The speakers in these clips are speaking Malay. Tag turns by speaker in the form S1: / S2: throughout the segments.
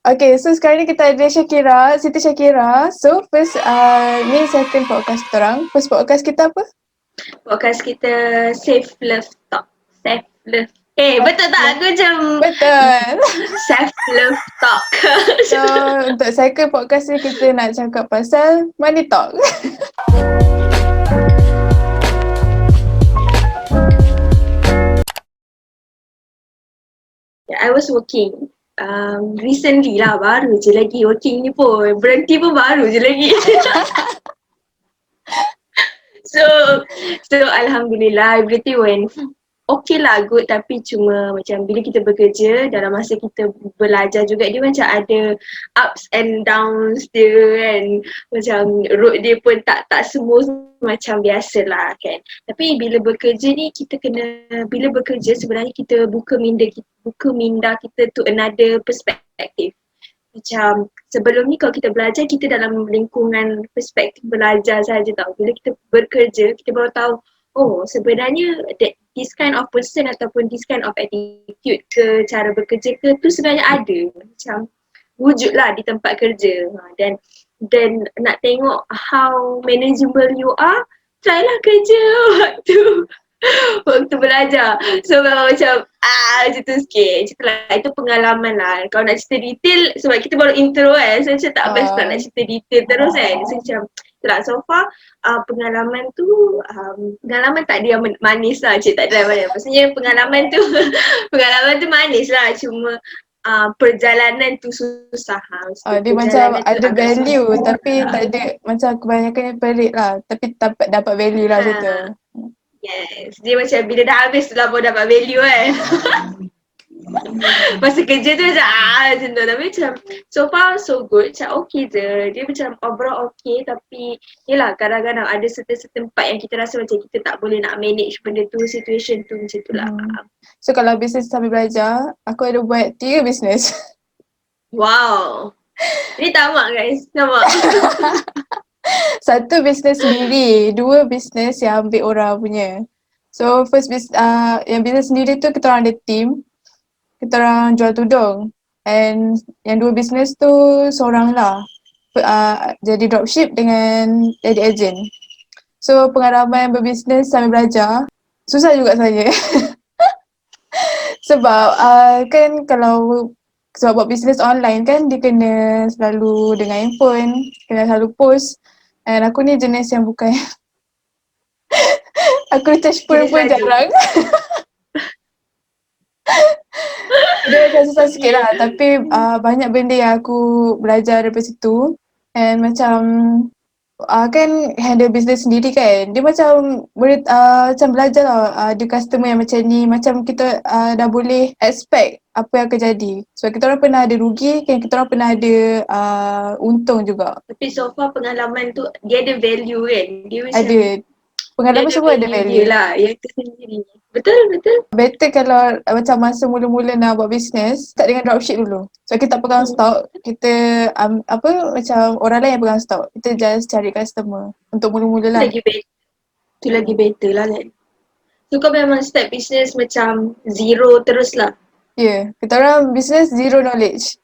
S1: Okay, so sekarang ni kita ada Syakira, Siti Syakira. So first, ni second podcast kita orang. First podcast kita apa?
S2: Podcast kita Safe Love Talk. Safe Love. Betul tak? Aku macam
S1: Betul.
S2: Self Love Talk.
S1: So untuk second podcast ni kita nak cakap pasal money talk.
S2: I was working. Recently lah, baru je lagi working ni pun. Berhenti pun baru je lagi. So Alhamdulillah, everything went okay lah, good. Tapi cuma macam bila kita bekerja, dalam masa kita belajar juga, dia macam ada ups and downs dia kan. Macam road dia pun tak smooth macam biasa lah kan. Tapi bila bekerja ni, kita kena, bila bekerja sebenarnya kita buka minda kita to another perspective. Macam sebelum ni kalau kita belajar, kita dalam lingkungan perspektif belajar saja tau. Bila kita bekerja, kita baru tahu, oh sebenarnya this kind of person ataupun this kind of attitude ke, cara bekerja ke tu sebenarnya ada. Macam wujud lah di tempat kerja. Dan nak tengok how manageable you are, try lah kerja waktu belajar. So memang macam macam tu sikit. Macam tu lah. Itu pengalaman lah. Kalau nak cerita detail, sebab kita baru intro kan, so macam tak best nak cerita detail terus kan. So macam itulah, so far pengalaman tu pengalaman tak ada yang manis lah. Cik tak ada yang manis. Maksudnya pengalaman tu manis lah. Cuma perjalanan tu susah.
S1: Dia macam ada value susah. Tapi tak ada, macam kebanyakannya pelik lah. Tapi dapat value lah macam tu.
S2: Yes, dia macam bila dah habis tu lah baru dapat value kan. Masa kerja tu macam tu. Tapi macam so far so good. Macam okay je. Dia macam overall okay. Tapi yelah, kadang-kadang ada certain part yang kita rasa macam kita tak boleh nak manage benda tu, situation tu macam tu lah.
S1: So kalau bisnes sambil belajar, aku ada buat 3 bisnes.
S2: Wow. Ini tamak guys, tamak.
S1: Satu bisnes sendiri, 2 bisnes yang ambil orang punya. So first yang bisnes sendiri tu kita orang ada team. Kita orang jual tudung. And yang 2 bisnes tu seorang lah. Jadi dropship dengan jadi agent. So pengalaman berbisnes sambil belajar, susah juga sebenarnya. Sebab kan kalau sebab buat bisnes online kan, dia kena selalu dengan handphone, kena selalu post. And aku ni jenis yang bukan aku recharge phone pun jarang. Dia macam susah sikit lah. Tapi banyak benda yang aku belajar daripada situ. And macam kan handle business sendiri kan, dia macam boleh macam belajar lah ada customer yang macam ni. Macam kita dah boleh expect apa yang akan jadi. Sebab kita orang pernah ada rugi, kan kita orang pernah ada untung juga.
S2: Tapi so far pengalaman tu dia ada value kan. Dia macam
S1: ada pengalaman semua ada value
S2: lah yang tersendiri. Betul.
S1: Better kalau macam masa mula-mula nak buat bisnes, start dengan dropship dulu. So kita tak pegang stok, kita macam orang lain yang pegang stok. Kita just cari customer untuk mula-mula lah.
S2: Itu lagi better lah kan. So kau memang start bisnes macam zero terus lah.
S1: Ya, kita orang bisnes zero knowledge.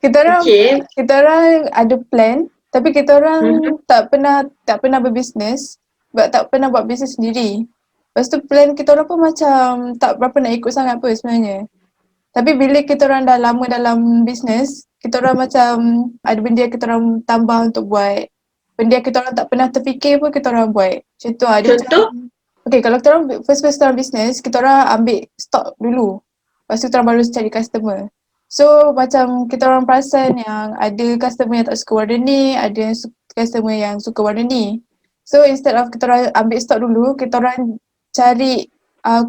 S1: Kita orang ada plan, tapi kita orang tak pernah berbisnes, sebab tak pernah buat bisnes sendiri. Lepas tu plan kita orang pun macam tak berapa nak ikut sangat pun sebenarnya. Tapi bila kita orang dah lama dalam bisnes, kita orang macam ada benda yang kita orang tambah untuk buat. Benda yang kita orang tak pernah terfikir pun kita orang buat. Macam tu lah.
S2: Contoh?
S1: Okay, kalau kita orang first dalam bisnes, kita orang ambil stok dulu. Lepas tu kita orang baru cari customer. So macam kita orang perasan yang ada customer yang tak suka warna ni, ada customer yang suka warna ni. So instead of kita orang ambil stok dulu, kita orang cari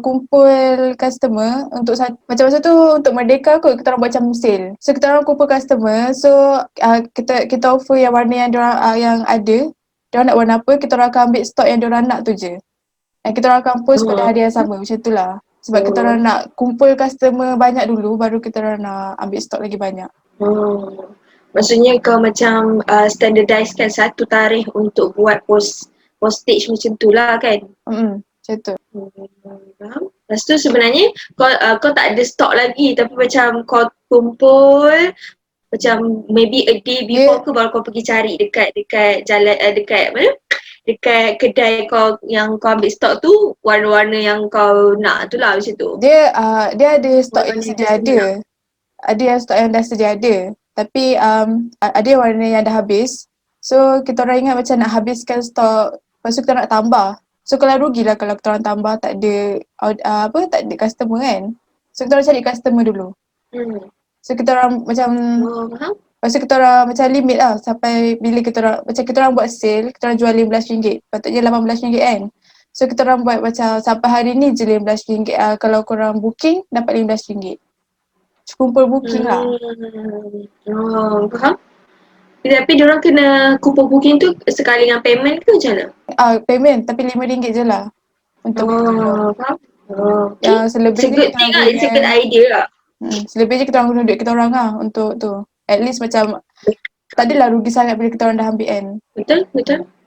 S1: kumpul customer untuk macam masa tu untuk Merdeka kot kita orang buat macam sale. So kita orang kumpul customer, so kita offer yang warna yang diorang yang ada. Diorang nak warna apa, kita orang akan ambil stok yang diorang nak tu je. Dan kita orang akan post pada hari yang sama, macam tu lah. Sebab kita orang nak kumpul customer banyak dulu, baru kita orang nak ambil stok lagi banyak.
S2: Maksudnya kau macam standardize kan satu tarikh untuk buat postage macam tu lah kan?
S1: Macam tu.
S2: Lepas tu sebenarnya kau tak ada stok lagi, tapi macam kau kumpul, macam maybe a day before ke baru kau pergi cari dekat jalan dekat mana? Dekat kedai kau yang kau ambil stok tu warna-warna yang kau nak tu lah macam tu.
S1: Dia ada stok yang
S2: Warna-warna
S1: sedia
S2: yang
S1: ada. Ada yang stok yang dah sedia ada. Tapi ada yang warna yang dah habis. So kita orang ingat macam nak habiskan stok, lepas tu kita nak tambah. So kalau rugilah kalau kita orang tambah tak ada tak ada customer kan. So kita orang cari customer dulu. So kita orang macam
S2: Faham?
S1: lepas tu kita orang macam limit lah sampai bila kita orang macam kita orang buat sale, kita orang jual RM15. Patutnya RM18 kan. So kita orang buat macam sampai hari ni je RM15. Kalau korang booking dapat RM15. Kumpul booking lah.
S2: Faham? Tapi diorang kena kupon booking tu sekali dengan payment ke macam mana?
S1: Payment tapi RM5 je lah untuk booking.
S2: Faham?
S1: Yang
S2: It's
S1: selebihnya
S2: a good
S1: kita
S2: thing
S1: orang
S2: lah, it's a good
S1: guna
S2: idea lah.
S1: selebihnya kita orang guna duit kita orang lah untuk tu. At least macam tak adalah rugi sangat bila kita orang dah ambil kan.
S2: Betul.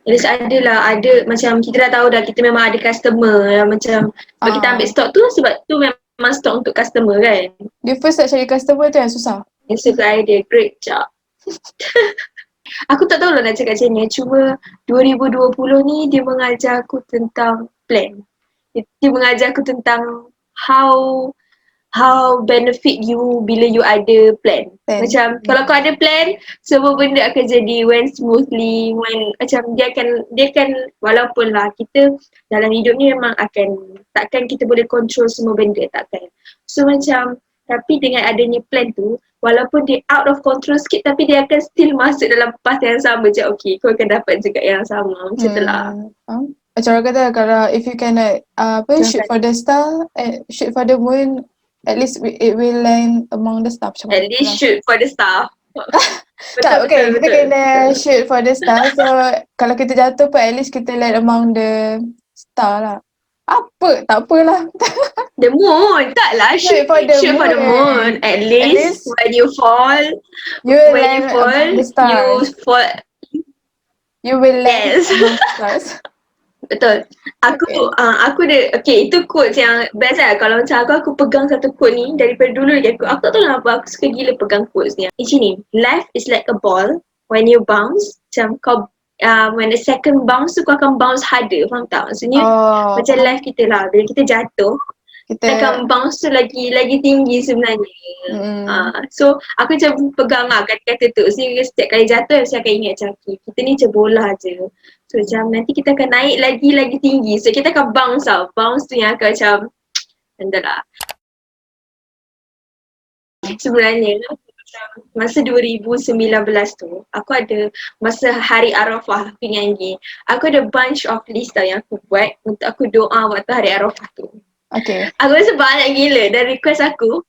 S2: At least ada macam kita dah tahu dah kita memang ada customer yang macam sebab kita ambil stok tu sebab tu memang stok untuk customer kan.
S1: Dia first nak cari customer tu yang susah.
S2: It's a good idea, great job. Aku tak tahu lah nak cakap macam ni, cuma 2020 ni dia mengajar aku tentang plan. Dia mengajar aku tentang how benefit you bila you ada plan. Macam kalau kau ada plan, semua benda akan jadi went smoothly, macam dia akan walaupun lah kita dalam hidup ni memang takkan kita boleh control semua benda, takkan. So macam tapi dengan adanya plan tu, walaupun dia out of control sikit tapi dia akan still masuk dalam path yang sama je. Okay, kau akan dapat juga yang sama. Macam tu lah.
S1: Macam orang kata kalau if you can shoot for the star, shoot for the moon, at least it will land among the stars.
S2: At least shoot for the star.
S1: Betul. Kita kena shoot for the star. So kalau kita jatuh pun at least kita land among the star lah. Tak apalah.
S2: The moon. Taklah, shoot for the moon. At least when you fall,
S1: you will land among the stars.
S2: Betul. Aku ada, okay, itu quotes yang best lah. Kalau macam aku pegang satu quote ni daripada dulu lagi aku tak tahu kenapa aku suka gila pegang quotes ni. Macam ni, life is like a ball, when you bounce, macam kau when the second bounce tu kau akan bounce harder, faham tak? Maksudnya macam life kita lah, bila kita jatuh kita akan bounce tu lagi tinggi sebenarnya. So aku macam pegang lah kata-kata tu. So setiap kali jatuh saya akan ingat macam kita ni macam bola je. So macam nanti kita akan naik lagi tinggi. So kita akan bounce tau. Bounce tu yang akan macam lah. Sebenarnya masa 2019 tu aku ada masa hari Arafah penyanyi. Aku ada bunch of list tau yang aku buat untuk aku doa waktu hari Arafah tu.
S1: Okay.
S2: Aku rasa banyak gila dan request aku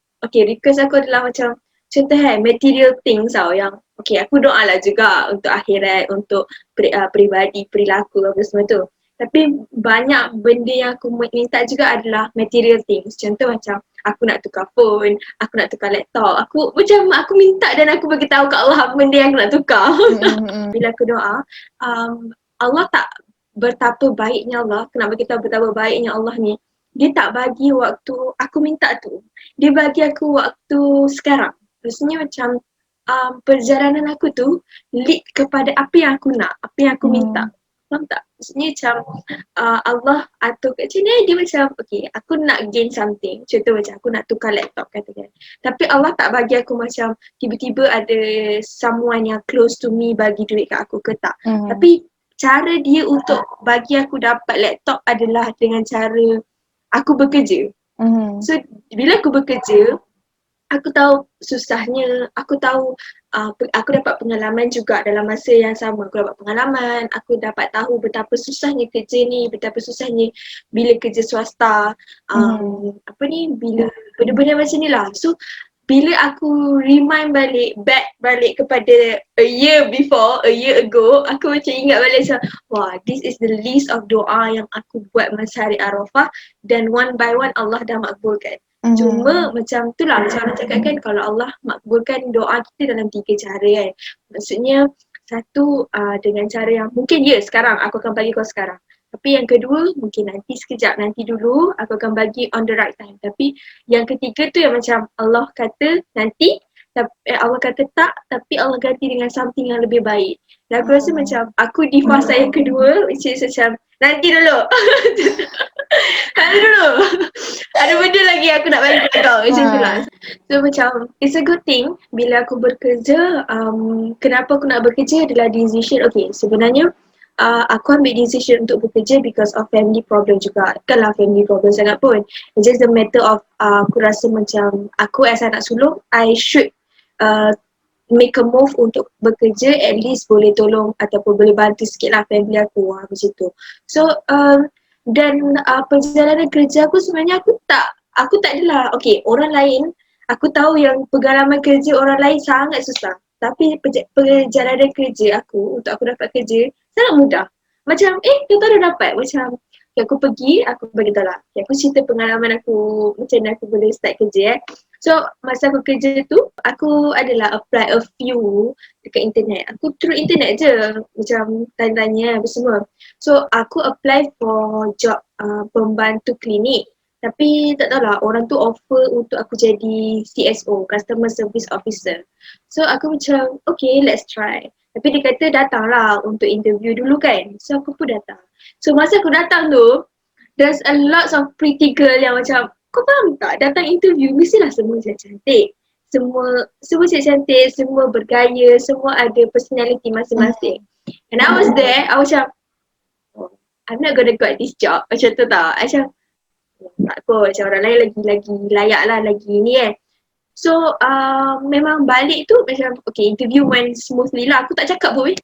S2: adalah macam contoh material things tau yang aku doa lah juga untuk akhirat, untuk peribadi, perilaku apa semua tu. Tapi banyak benda yang aku minta juga adalah material things. Contoh macam aku nak tukar phone, aku nak tukar laptop. Aku minta dan aku bagi tahu kat Allah apa benda yang aku nak tukar. Bila aku doa, Allah tak betapa baiknya Allah. Kenapa kita betapa baiknya Allah ni? Dia tak bagi waktu aku minta tu. Dia bagi aku waktu sekarang. Maksudnya macam perjalanan aku tu lead kepada apa yang aku nak, apa yang aku minta. Faham tak? Maksudnya macam Allah atur kat sini dia macam aku nak gain something. Contoh macam aku nak tukar laptop katakan. Tapi Allah tak bagi aku macam tiba-tiba ada someone yang close to me bagi duit kat aku ke tak. Tapi cara dia untuk bagi aku dapat laptop adalah dengan cara aku bekerja. So bila aku bekerja, aku tahu susahnya, aku tahu aku dapat pengalaman juga dalam masa yang sama. Aku dapat pengalaman, aku dapat tahu betapa susahnya kerja ni, betapa susahnya bila kerja swasta, bila benda-benda macam ni lah. So bila aku remind back balik kepada a year ago, aku macam ingat balik macam this is the list of doa yang aku buat masa hari Arafah dan one by one Allah dah makbulkan. Cuma macam tu lah, macam orang cakap kan kalau Allah makbulkan doa kita dalam 3 cara kan. Maksudnya satu dengan cara yang mungkin sekarang aku akan bagi kau sekarang. Tapi yang kedua mungkin nanti dulu aku akan bagi on the right time. Tapi yang ketiga tu yang macam Allah kata nanti Allah kata tak, tapi Allah ganti dengan something yang lebih baik. Dan aku rasa macam aku di fasa yang kedua, which is macam nanti dulu. Nanti dulu. Ada benda lagi aku nak bagi kat kau macam tu lah. So macam it's a good thing bila aku bekerja. Kenapa aku nak bekerja adalah decision. Okay, sebenarnya aku ambil decision untuk bekerja because of family problem juga. Bukanlah family problem sangat pun. It's just a matter of aku rasa macam aku as anak sulung, I should make a move untuk bekerja, at least boleh tolong ataupun boleh bantu sikit lah family aku macam tu. So dan perjalanan kerja aku sebenarnya aku tak adalah, okay, orang lain aku tahu yang pengalaman kerja orang lain sangat susah, tapi perjalanan kerja aku untuk aku dapat kerja sangat mudah. Macam kau tahu dah dapat, macam aku pergi, aku beritahu lah, aku cerita pengalaman aku macam mana aku boleh start kerja. So masa aku kerja tu, aku adalah apply a few dekat internet. Aku through internet je, macam tanya-tanya apa semua. So aku apply for job pembantu klinik. Tapi tak tahulah, orang tu offer untuk aku jadi CSO, Customer Service Officer. So aku macam, okay, let's try. Tapi dia kata datanglah untuk interview dulu kan. So aku pun datang. So masa aku datang tu, there's a lot of pretty girl yang macam, kau faham tak, datang interview mestilah semua cantik. Semua cantik, semua bergaya, semua ada personality masing-masing. And I was there, I was macam, I'm not gonna got this job. Macam tu tak? Macam, tak kot, macam orang lain lagi layak lah, lagi ni So memang balik tu macam okay, interview went smoothly lah. Aku tak cakap pun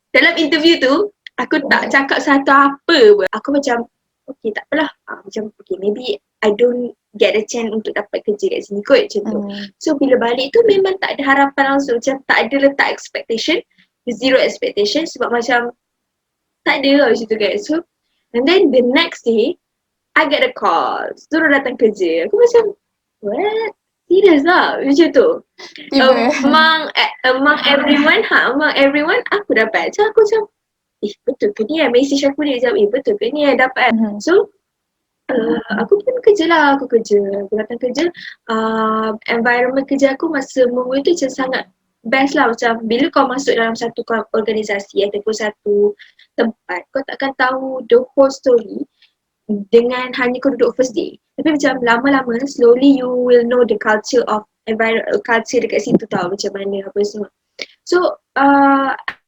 S2: dalam interview tu, aku tak cakap satu apa pun. Aku macam okay, tak apalah, macam okay, maybe I don't get a chance untuk dapat kerja kat sini kot, macam tu. So bila balik tu memang tak ada harapan langsung, macam tak ada letak expectation, zero expectation, sebab macam tak ada lah macam tu kan. So and then the next day I get a call, suruh datang kerja. Aku macam, what? Serius lah macam tu. Among everyone aku dapat. So aku macam, betul ke ni? Message aku dia jawab, betul ke ni dapat. So aku pun kerja lah, aku datang kerja. Environment kerja aku masa mula tu macam sangat best lah. Macam bila kau masuk dalam satu organisasi ataupun satu tempat, kau takkan tahu the whole story dengan hanya kau duduk first day. Tapi macam lama-lama, slowly you will know the culture of culture dekat situ tau, macam mana apa semua. So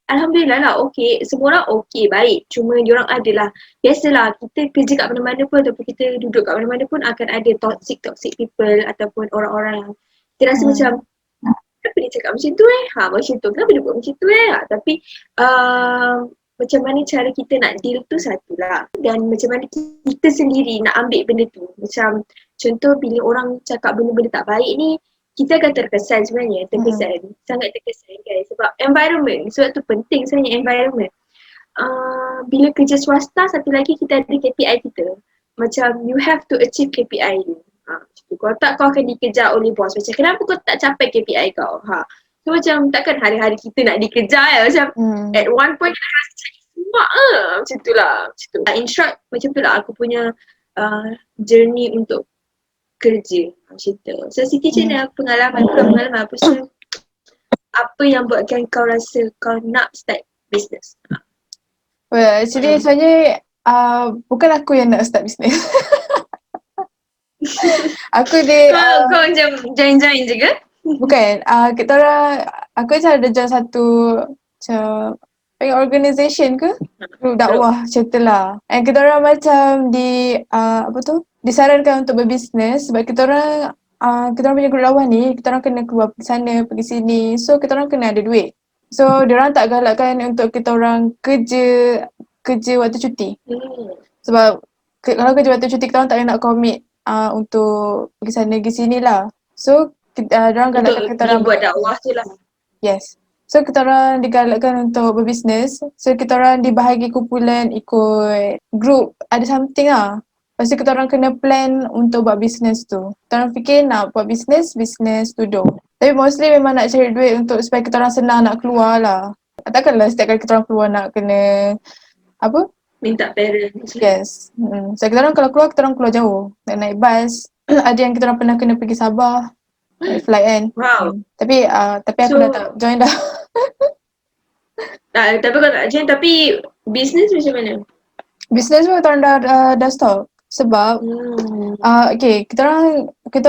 S2: Alhamdulillah lah, okay, semua orang okay, baik. Cuma diorang adalah, biasalah kita kerja kat mana-mana pun ataupun kita duduk kat mana-mana pun akan ada toxic people ataupun orang-orang yang kita rasa macam, kenapa dia cakap macam tu macam tu, kenapa dia buat macam tu tapi macam mana cara kita nak deal tu satulah, dan macam mana kita sendiri nak ambil benda tu. Macam contoh bila orang cakap benda-benda tak baik ni, kita akan terkesan sebenarnya, sangat terkesan kan, sebab environment, sebab tu penting sebenarnya environment. Bila kerja swasta, satu lagi kita ada KPI kita, macam you have to achieve KPI you. Kalau tak, kau akan dikejar oleh bos. Macam kenapa kau tak capai KPI kau? So macam takkan hari-hari kita nak dikejar macam at one point kita rasa cari semak macam tu lah. In short, macam tu lah aku punya journey untuk kerja macam tu. So Siti macam mana pengalaman apa so, apa yang buatkan kau rasa kau nak start business?
S1: Well, actually sebenarnya bukan aku yang nak start business. Aku
S2: kau macam join-join je ke?
S1: Bukan, kita orang, aku macam ada join satu macam organisation ke? Grup dakwah macam tu lah. And kita orang macam disarankan untuk berbisnes sebab kita orang punya grup dakwah ni, kita orang kena keluar pergi sana, pergi sini. So kita orang kena ada duit. So diorang tak galakkan untuk kita orang kerja waktu cuti. Sebab kalau kerja waktu cuti, kita orang tak boleh nak commit untuk pergi sana, pergi sini lah. So diorang galakkan kita orang
S2: buat dakwah tu lah.
S1: Yes. So kita orang digalakkan untuk berbisnes. So kita orang dibahagi kumpulan ikut group, ada something lah. Lepas tu kita orang kena plan untuk buat bisnes tu. Kita orang fikir nak buat bisnes tudung. Tapi mostly memang nak cari duit untuk supaya kita orang senang nak keluar lah. Takkanlah setiap kali kita orang keluar nak kena
S2: minta parents.
S1: Yes. So kita orang kalau keluar, kita orang keluar jauh. Nak naik bas. Ada yang kita orang pernah kena pergi Sabah. naik flight kan.
S2: Wow.
S1: Tapi aku dah
S2: So,
S1: tak join dah.
S2: tapi kau tak join, tapi business macam mana?
S1: Business pun kita orang dah stop. Sebab okay, kita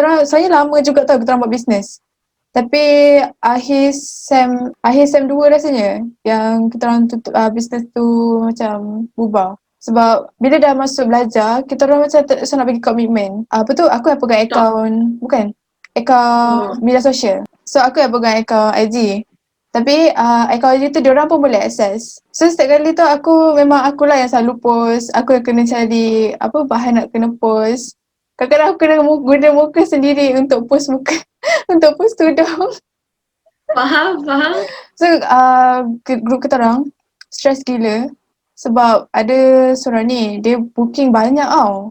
S1: orang saya lama juga tahu kita orang buat business. Tapi akhir sem 2 rasanya yang kita orang tutup business tu macam bubar. Sebab bila dah masuk belajar, kita orang macam tak nak bagi komitmen. Apa tu? Aku yang pegang
S2: Tak.
S1: akaun media sosial. So aku yang pegang akaun IG. Tapi akaun IG tu diorang pun boleh access. So setiap kali tu akulah yang selalu post. Aku yang kena cari bahan nak kena post. Kadang-kadang aku kena guna muka sendiri untuk post muka untuk post tudung.
S2: Faham.
S1: So group kita orang stress gila sebab ada seorang ni dia booking banyak tau.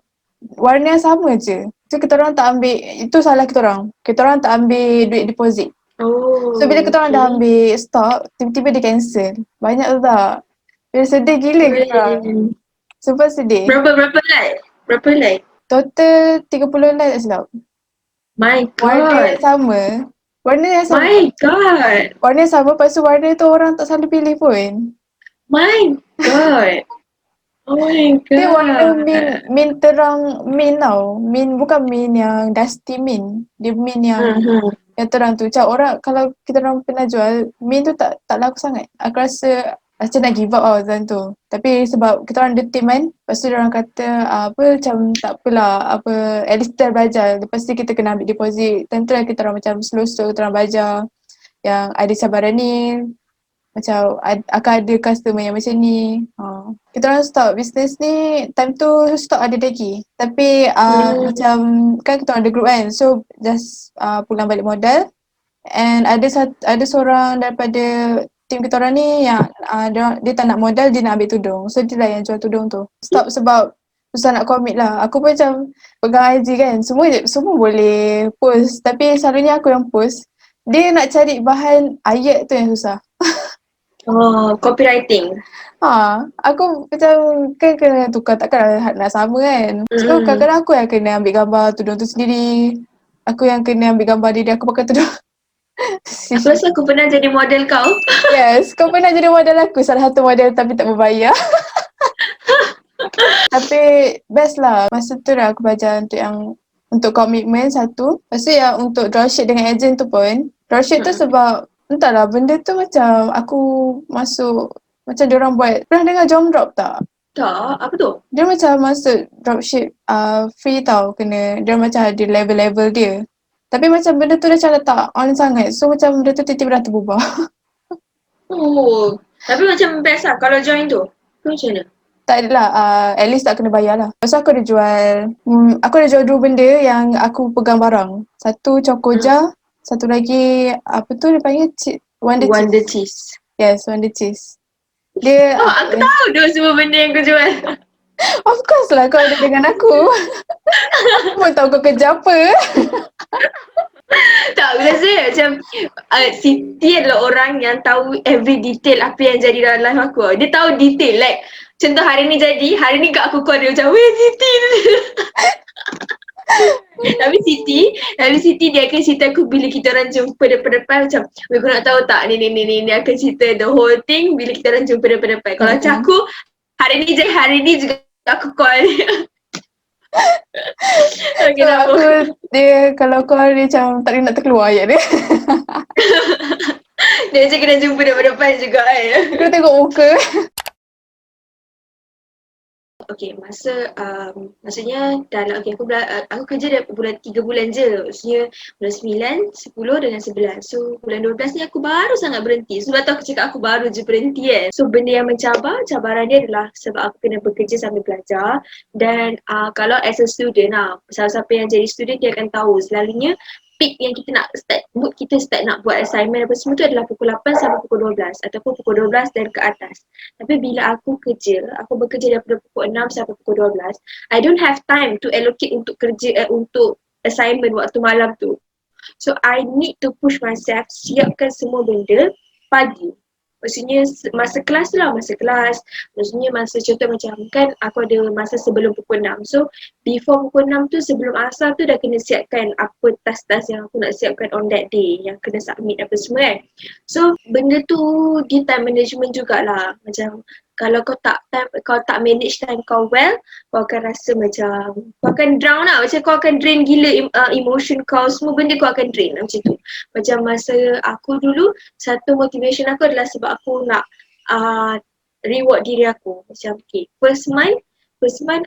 S1: Warna yang sama je. So kita orang tak ambil, itu salah kita orang. Kita orang tak ambil duit deposit.
S2: Oh,
S1: So bila kita orang dah ambil stok, tiba-tiba dia cancel. Banyak tu tak? Dia sedih gila kita orang. Super sedih.
S2: Berapa like?
S1: Total 30 like tak silap.
S2: My
S1: Warna yang
S2: God.
S1: sama.
S2: My God.
S1: Warna yang sama, lepas tu warna tu orang tak selalu pilih pun.
S2: My God. Oh my God.
S1: Dia warna mint terang mint tau. Mint bukan mint yang dusty mint. Dia mint yang terang tu. Macam orang kalau kita orang pernah jual, mint tu tak laku sangat. Aku rasa macam nak give up tau time tu. Tapi sebab kita orang ada team kan, lepas tu orang kata macam tak apalah, at least kita belajar. Lepas tu kita kena ambil deposit. Time tu lah kita orang macam slow-slow kita orang belajar yang ada cabaran ni. Macam akan ada customer yang macam ni. Kita orang stop business ni, time tu stop ada lagi. Tapi macam kan kita orang ada group kan. So just pulang balik modal. And ada seorang daripada team kita orang ni yang dia tak nak modal, dia nak ambil tudung. So dia lah yang jual tudung tu. Stop sebab susah nak commit lah. Aku pun macam pegang IG kan. Semua boleh post. Tapi selalunya aku yang post. Dia nak cari bahan ayat tu yang susah.
S2: Copywriting.
S1: Aku macam kan kena tukar, takkan nak sama kan. So kadang-kadang aku yang kena ambil gambar tudung tu sendiri. Aku yang kena ambil gambar diri aku pakai tudung.
S2: Aku rasa aku pernah jadi model kau.
S1: Yes, kau pernah jadi model aku. Salah satu model tapi tak berbayar. Tapi best lah. Masa tu lah aku belajar untuk komitmen satu. Lepas tu yang untuk dropship dengan agent tu pun. Dropship tu sebab entahlah benda tu macam aku masuk macam diorang buat. Pernah dengar Jom Drop tak?
S2: Tak, apa tu?
S1: Dia macam masuk dropship free tau. Dia macam ada level-level dia. Tapi macam benda tu dah macam letak on sangat. So macam benda tu tiba-tiba dah terubah.
S2: Oh, tapi macam best lah kalau join tu. Tu macam mana?
S1: Tak adalah, at least tak kena bayar lah. Lepas tu aku ada jual 2 benda yang aku pegang barang. Satu Chocoja, satu lagi, apa tu dia panggil? Wonder
S2: Cheese.
S1: Yes, Wonder Cheese. Dia,
S2: aku tahu dua semua benda yang kau jual.
S1: Of course lah kau ada dengan aku. Aku pun tahu kau kerja apa.
S2: Tak, biasa macam Siti adalah orang yang tahu every detail apa yang jadi dalam life aku. Dia tahu detail, like contoh hari ni kat aku call dia macam, weh Siti. Tapi Siti dia akan cerita aku bila kita orang jumpa depan-depan macam, weh kau nak tahu tak ni akan cerita the whole thing bila kita orang jumpa depan-depan. Kalau macam aku, hari ni juga aku call dia.
S1: Okay, kalau call dia macam tak nak terkeluar ayat dia.
S2: Dia macam kena jumpa depan-depan juga kan.
S1: Kena tengok muka.
S2: Okay, maksudnya dalam aku kerja dah 3 bulan je. Maksudnya bulan 9, 10 dengan 11. So bulan 12 ni aku baru sangat berhenti. Sebab tu aku cakap aku baru je berhenti kan. So benda yang cabaran dia adalah sebab aku kena bekerja sambil belajar. Dan kalau as a student siapa yang jadi student dia akan tahu selalunya peak yang kita nak mood kita start nak buat assignment apa semua tu adalah pukul 8 sampai pukul 12 ataupun pukul 12 dan ke atas. Tapi bila aku bekerja daripada pukul 6 sampai pukul 12, I don't have time to allocate untuk untuk assignment waktu malam tu. So I need to push myself, siapkan semua benda pagi. Maksudnya masa kelas tu lah, masa kelas. Maksudnya masa contoh macam kan aku ada masa sebelum pukul 6. So before pukul 6 tu sebelum asar tu dah kena siapkan apa tas-tas yang aku nak siapkan on that day. Yang kena submit apa semua kan. So benda tu di time management jugalah. Macam kalau kau tak manage time kau well, kau akan rasa macam kau akan drown lah. Macam kau akan drain gila emotion kau, semua benda kau akan drain lah macam tu. Macam masa aku dulu, satu motivation aku adalah sebab aku nak uh, reward diri aku. Macam okay, first month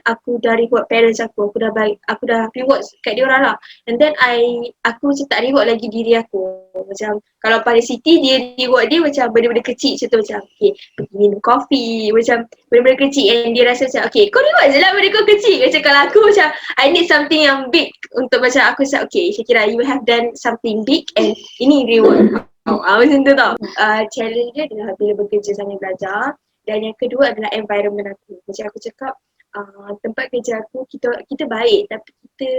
S2: aku dah reward parents aku aku dah reward kat dia orang lah. And then aku macam tak reward lagi diri aku. Macam kalau pada Siti dia reward dia macam benda-benda kecil contoh macam okay, pergi minum kopi, macam benda-benda kecil and dia rasa macam okay, kau reward je lah benda kau kecil. Macam kalau aku macam I need something yang big untuk macam aku macam okay, Syakira you have done something big and ini reward. Macam tu tau. Challenge dia adalah bila bekerja sambil belajar. Dan yang kedua adalah environment aku. Macam aku cakap, tempat kerja aku, kita baik tapi kita,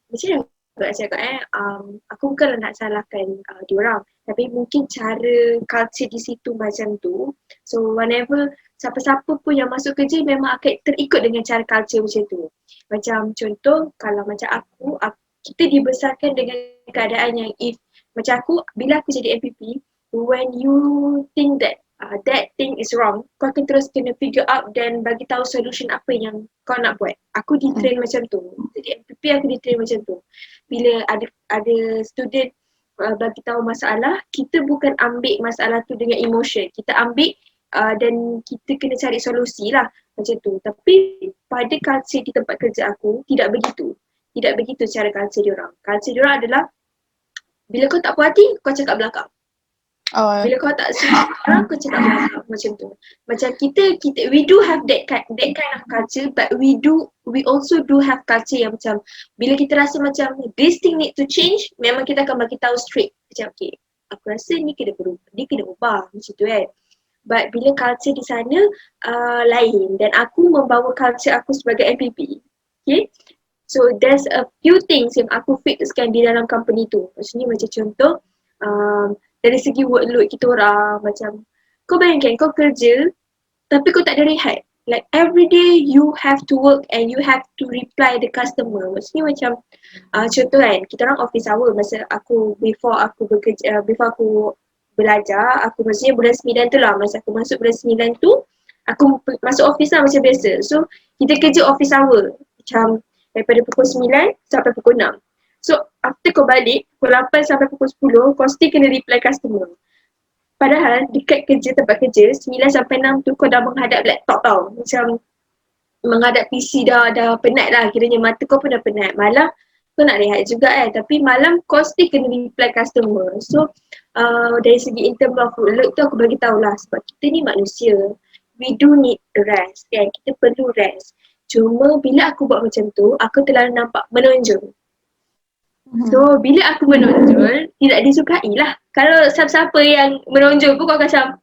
S2: macam mana nak cakap aku bukanlah nak salahkan diorang. Tapi mungkin cara culture di situ macam tu. So whenever siapa-siapa pun yang masuk kerja memang akan terikut dengan cara culture macam tu. Macam contoh, kalau macam kita dibesarkan dengan keadaan yang if macam aku, bila aku jadi MPP, when you think that that thing is wrong, kau akan terus kena figure out dan bagi tahu solution apa yang kau nak buat. Aku di-train macam tu. Jadi MPP aku di-train macam tu. Bila ada student bagi tahu masalah, kita bukan ambil masalah tu dengan emotion. Kita ambil dan kita kena cari solusi lah macam tu. Tapi pada culture di tempat kerja aku, tidak begitu. Tidak begitu cara culture diorang. Culture diorang adalah bila kau tak puas hati, kau cakap belakang. Bila kau tak suka orang, kau cakap belakang. Macam tu. Macam kita we do have that kind of culture, but we also do have culture yang macam bila kita rasa macam this thing need to change, memang kita akan bagi tahu straight. Macam okay, aku rasa ni kena berubah, ni kena ubah macam tu kan. But bila culture di sana lain dan aku membawa culture aku sebagai MPP. Okay. So there's a few things yang aku fixkan di dalam company tu. Maksudnya macam contoh dari segi workload kita orang, macam kau bayangkan kau kerja tapi kau tak ada rehat. Like every day you have to work and you have to reply the customer. Maksudnya macam contoh kan, kita orang office hour masa aku before aku bekerja, before aku belajar, aku maksudnya bulan 9 tu lah, masa aku masuk bulan 9 tu aku masuk office lah macam biasa. So kita kerja office hour macam daripada pukul 9 sampai pukul 6. So after kau balik pukul 8 sampai pukul 10 kau still kena reply customer. Padahal dekat kerja, tempat kerja 9 sampai 6 tu kau dah menghadap laptop tau. Macam menghadap PC dah penat lah, kiranya mata kau pun dah penat. Malam kau nak rehat juga tapi malam kau still kena reply customer. So dari segi in term of workload tu aku bagi tahulah sebab kita ni manusia. We do need rest kan, kita perlu rest. Cuma bila aku buat macam tu, aku terlalu nampak menonjol. So bila aku menonjol, tidak disukai lah. Kalau siapa-siapa yang menonjol pun kau macam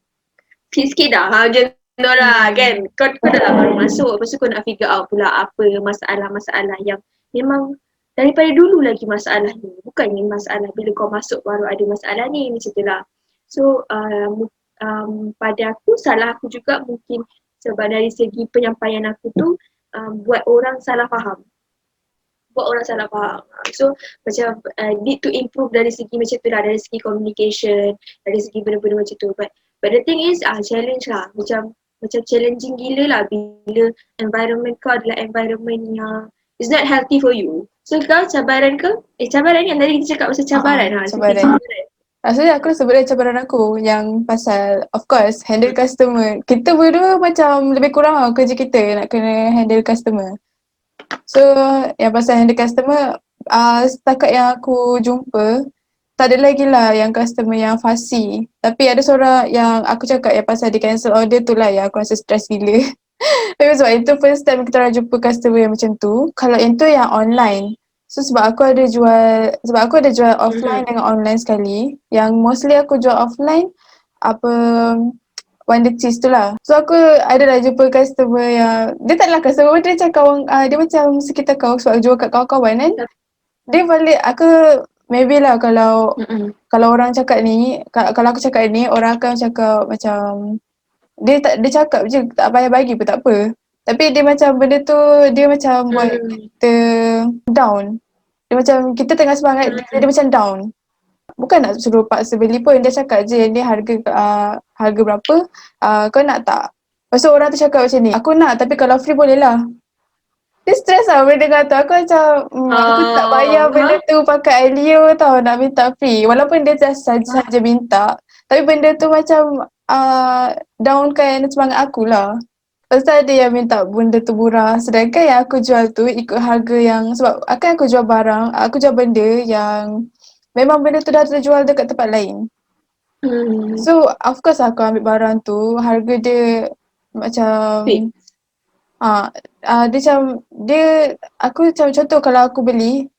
S2: sikit dah macam tu lah kan. Kau dah lah baru masuk, lepas tu kau nak figure out pula apa masalah-masalah yang memang daripada dulu lagi masalah ni. Bukannya masalah bila kau masuk baru ada masalah ni, macam tu lah. So pada aku, salah aku juga mungkin sebab dari segi penyampaian aku tu buat orang salah faham. So macam need to improve dari segi macam tu lah, dari segi communication, dari segi benda-benda macam tu. But the thing is challenge lah, macam challenging gila lah bila environment kau adalah environment yang is not healthy for you. So kau cabaran ke? Cabaran kan tadi kita cakap pasal cabaran.
S1: Cabaran. Rasanya aku sebenarnya cabaran aku yang pasal of course handle customer. Kita berdua macam lebih kurang kerja kita nak kena handle customer. So yang pasal handle customer setakat yang aku jumpa tak ada lagi lah yang customer yang fussy. Tapi ada seorang yang aku cakap yang pasal dia cancel order tu lah yang aku rasa stress gila. Tapi sebab itu first time kita orang jumpa customer yang macam tu. Kalau yang tu yang online. So sebab aku ada jual offline dengan online sekali. Yang mostly aku jual offline Wonder Cheese tu lah. So aku adalah jumpa customer yang dia taklah customer, dia macam kawan, dia macam sekitar kau sebab jual kat kawan-kawan kan. Dia balik, aku maybe lah kalau
S2: Mm-mm.
S1: kalau orang cakap ni, kalau aku cakap ni, orang akan cakap macam dia cakap je tak payah bagi pun tak apa. Tapi dia macam benda tu dia macam buat
S2: Mm.
S1: kita down. Dia macam kita tengah semangat dia
S2: Mm.
S1: macam down. Bukan nak suruh paksa beli pun, dia cakap je ni harga berapa, kau nak tak? Lepas tu orang tu cakap macam ni, aku nak tapi kalau free boleh lah. Dia stres tau bila dengar tu. Aku macam, aku tak bayar benda
S2: Ha?
S1: tu pakai Ailio tau nak minta free. Walaupun dia just saja minta. Tapi benda tu macam downkan semangat aku lah. Lepas tu ada yang minta benda tu murah. Sedangkan yang aku jual tu ikut harga yang, sebab akan aku jual barang, aku jual benda yang memang benda tu dah terjual dekat tempat lain.
S2: Mm.
S1: So of course aku ambil barang tu, harga dia
S2: Fix.
S1: macam dia macam aku macam contoh kalau aku beli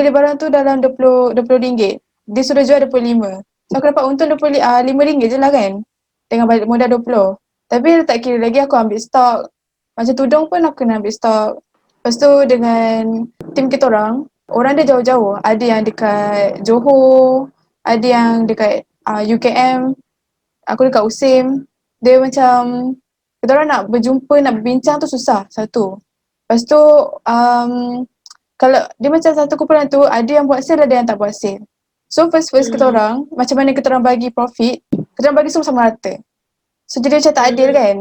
S1: barang tu dalam 20 ringgit. Dia sudah jual 25. So aku dapat untung 5 ringgit je lah kan. Dengan balik modal 20. Tapi tak kira lagi aku ambil stok. Macam tudung pun aku kena ambil stok. Lepas tu dengan tim kita orang dia jauh-jauh. Ada yang dekat Johor, ada yang dekat UKM, aku dekat USIM. Dia macam kita orang nak berjumpa, nak berbincang tu susah, satu. Lepas tu kalau dia macam satu kumpulan tu ada yang buat sale, ada yang tak buat sale. So first kita orang macam mana kita orang bagi profit, kita orang bagi semua sama rata. So jadi macam tak adil kan.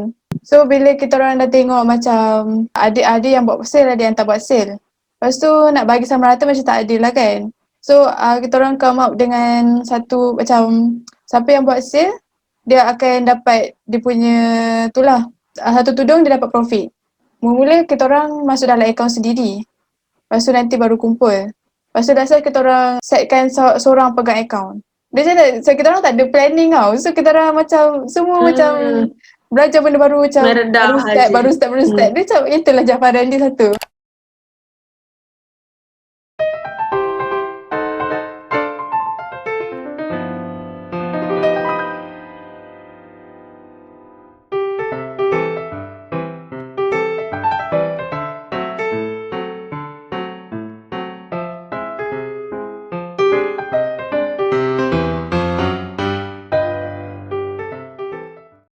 S1: So bila kita orang dah tengok macam ada yang buat sale, ada yang tak buat sale. Lepas tu nak bagi sama rata macam tak adil lah kan. So kita orang come up dengan satu macam siapa yang buat sale dia akan dapat dia punya tu lah. Satu tudung dia dapat profit. Mula-mula kita orang masuk dalam akaun sendiri. Lepas tu nanti baru kumpul. Lepas tu dasar kita orang setkan seorang pegang akaun. Dia macam so kita orang tak ada planning tau. So kita orang macam semua macam belajar benda baru macam
S2: Meredah
S1: baru start. Dia macam itulah jawapan dia satu.